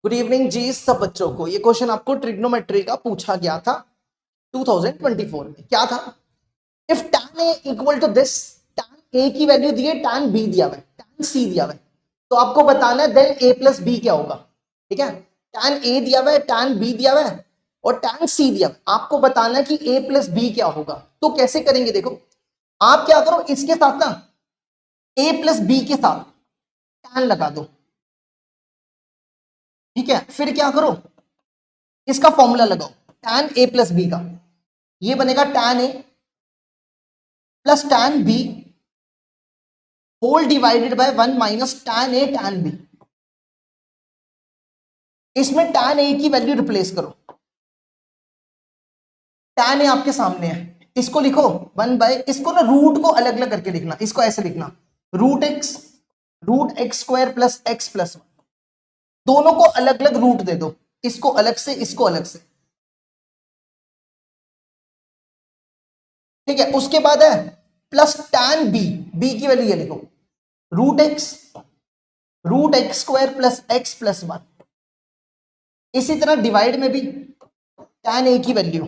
Good evening जी सब बच्चों को। ये क्वेश्चन आपको ट्रिग्नोमेट्री का पूछा गया था 2024 में। क्या था? If tan a equal to this, tan a की वैल्यू दी है, tan b दिया हुआ है, tan c दिया हुआ है, तो आपको बताना है देन a प्लस b क्या होगा। ठीक है, tan a दिया हुआ है, tan b दिया हुआ है और tan c दिया हुआ है। आपको बताना है कि a प्लस b क्या होगा। तो कैसे करेंगे? देखो, आप क्या करो, इसके साथ ना a प्लस b के साथ tan लगा दो। ठीक है, फिर क्या करो, इसका फॉर्मूला लगाओ tan a प्लस b का। ये बनेगा tan a plus tan b whole divided by 1 minus tan a tan b। इसमें tan a की वैल्यू रिप्लेस करो। tan a आपके सामने है, इसको लिखो 1 बाय, इसको ना रूट को अलग अलग करके लिखना। इसको ऐसे लिखना, root x square plus x plus 1। दोनों को अलग अलग रूट दे दो, इसको अलग से, इसको अलग से। ठीक है, उसके बाद है प्लस tan b, b की वैल्यू ये लिखो, root x square plus x plus 1। इसी तरह डिवाइड में भी tan a की वैल्यू,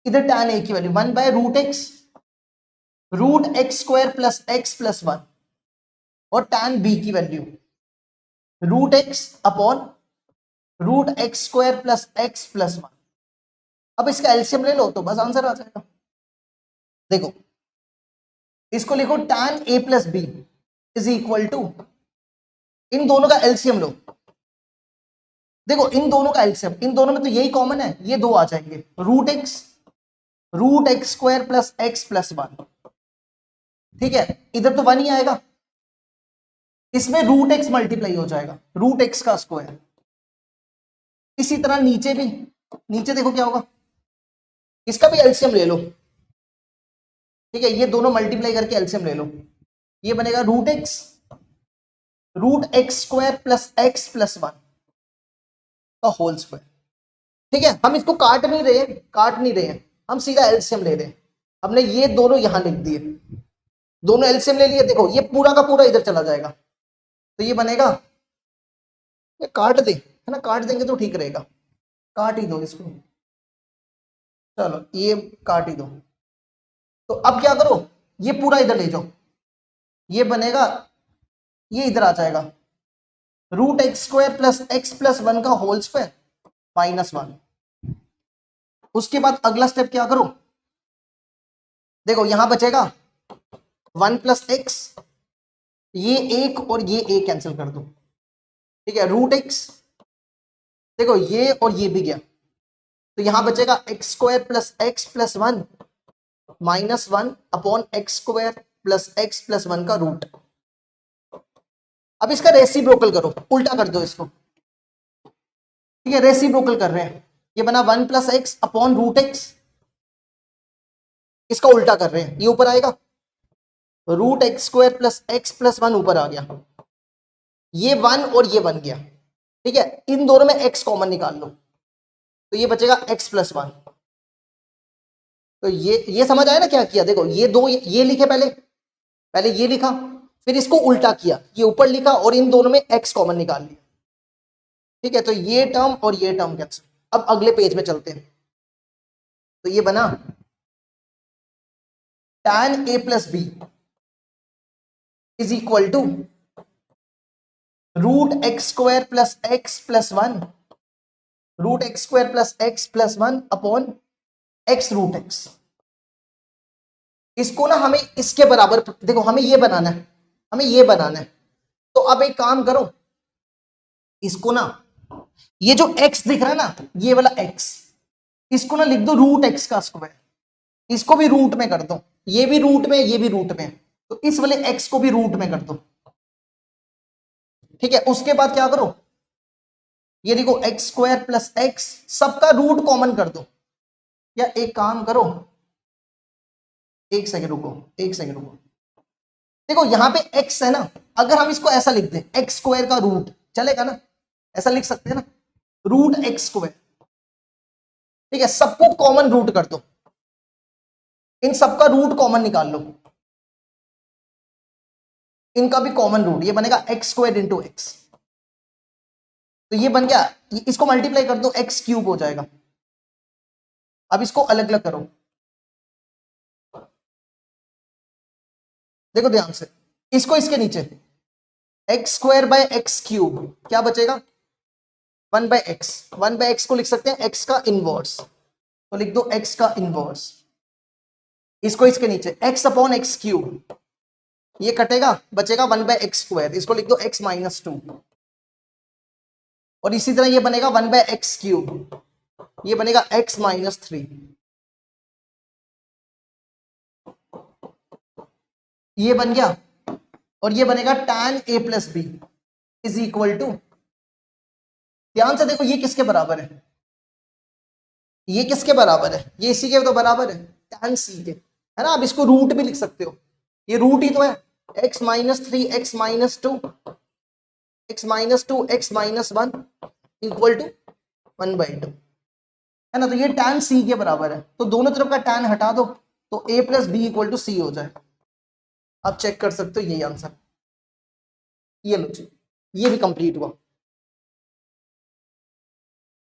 इधर tan a की value 1 by root x square plus x plus 1 और tan b की वैल्यू root x upon root x square plus x plus 1। अब इसका एलसीएम ले लो तो बस आंसर आ जाएगा। देखो, इसको लिखो tan a plus B is equal to, इन दोनों का एलसीएम लो। देखो, इन दोनों का एलसीएम, इन दोनों में तो यही कॉमन है, ये दो आ जाएंगे, root x square plus x plus 1। ठीक है, इधर तो 1 ही आएगा, इसमें रूट एक्स मल्टीप्लाई हो जाएगा, रूट एक्स का स्क्वायर। इसी तरह नीचे भी, नीचे देखो क्या होगा, इसका भी एलसीएम ले लो। ठीक है, ये दोनों मल्टीप्लाई करके एलसीएम ले लो, ये बनेगा रूट एक्स स्क्वायर प्लस 1 का होल स्क्वायर। ठीक है, हम इसको काट नहीं रहे हैं, हम सीधा एलसीएम ले रहे हैं। हमने ये दोनों यहां लिख दिए, दोनों एलसीएम ले लिए। देखो, ये पूरा का पूरा इधर चला जाएगा, तो ये बनेगा, ये काट दे, है ना, काट देंगे तो ठीक रहेगा, काट ही दो इसको। चलो, ये काट ही दो। तो अब क्या करो, ये पूरा इधर ले जाओ, ये बनेगा, ये इधर आ जाएगा, root x square plus x plus 1 का होल स्क्वायर -1। उसके बाद अगला स्टेप क्या करो, देखो यहां बचेगा 1 प्लस एक्स, ये एक और ये एक कैंसिल कर दो। ठीक है, रूट एक्स, देखो ये और ये भी गया, तो यहां बचेगा x square plus 1 -1 upon x square plus x plus 1 का रूट। अब इसका रेसिप्रोकल करो, उल्टा कर दो इसको। ठीक है, रेसिप्रोकल कर रहे हैं, ये बना 1 plus x upon root x, इसका उल्टा कर रहे हैं, ये ऊपर आएगा, root x square plus x plus 1 ऊपर आ गया, ये 1 और ये 1 गया। ठीक है, इन दोनों में x कॉमन निकाल लो, तो ये बचेगा x प्लस 1। तो ये समझ आया ना क्या किया? देखो, ये दो, ये लिखे पहले, ये लिखा, फिर इसको उल्टा किया, ये ऊपर लिखा और इन दोनों में x कॉमन निकाल लिया। ठीक है, तो ये टर्म और ये टर्म कैंसिल। अब अगले पेज में चलते हैं, तो ये बना tan a plus B is equal to root x square plus x plus 1, root x square plus x plus 1 upon x root x. इसको ना हमें इसके बराबर, देखो हमें ये बनाना है, हमें ये बनाना है। तो अब एक काम करो, इसको ना, ये जो x दिख रहा है ना, ये वाला x, इसको ना लिख दो रूट एक्स का स्क्वायर, इसको भी रूट में कर दो, ये भी रूट में, ये भी रूट में, तो इस वाले x को भी रूट में कर दो। ठीक है, उसके बाद क्या करो, ये देखो एक्स स्क्वायर प्लस एक्स, सबका रूट कॉमन कर दो। या एक काम करो, एक सेकंड रुको, एक सेकंड रुको, देखो यहां पे x है ना, अगर हम इसको ऐसा लिख दें, एक्स स्क्वायर का रूट, चलेगा ना, ऐसा लिख सकते हैं ना, रूट एक्स स्क्वायर। ठीक है, सबको कॉमन रूट कर दो, इन सबका रूट कॉमन निकाल लो, इनका भी कॉमन रूट, ये बनेगा एक्स स्क्वायर इंटू एक्स। तो ये बन गया, इसको मल्टीप्लाई कर दो, एक्स क्यूब हो जाएगा। अब इसको अलग अलग करो, देखो ध्यान से, इसको इसके नीचे x square by x cube क्या बचेगा, 1/x। 1/x को लिख सकते हैं एक्स का इनवर्स, तो लिख दो एक्स का इनवर्स। इसको इसके नीचे एक्स अपॉन एक्स क्यूब, ये कटेगा, बचेगा 1/x स्क्वायर, इसको लिख दो x माइनस 2। और इसी तरह ये बनेगा 1/x क्यूब, ये बनेगा x माइनस 3। ये बन गया, और ये बनेगा tan a plus B is equal to, ध्यान से देखो ये किसके बराबर है, ये किसके बराबर है, ये इसी के तो बराबर है, tan c के, है ना। आप इसको रूट भी लिख सकते हो, ये रूट ही तो है, x minus 3 x minus 2 x minus 2 x minus 1 equal to 1/2, है ना। तो ये tan c के बराबर है, तो दोनों तरफ का tan हटा दो तो a plus B equal to c हो जाए। आप चेक कर सकते हो, यही आंसर, ये लो जी, ये भी कंप्लीट हुआ।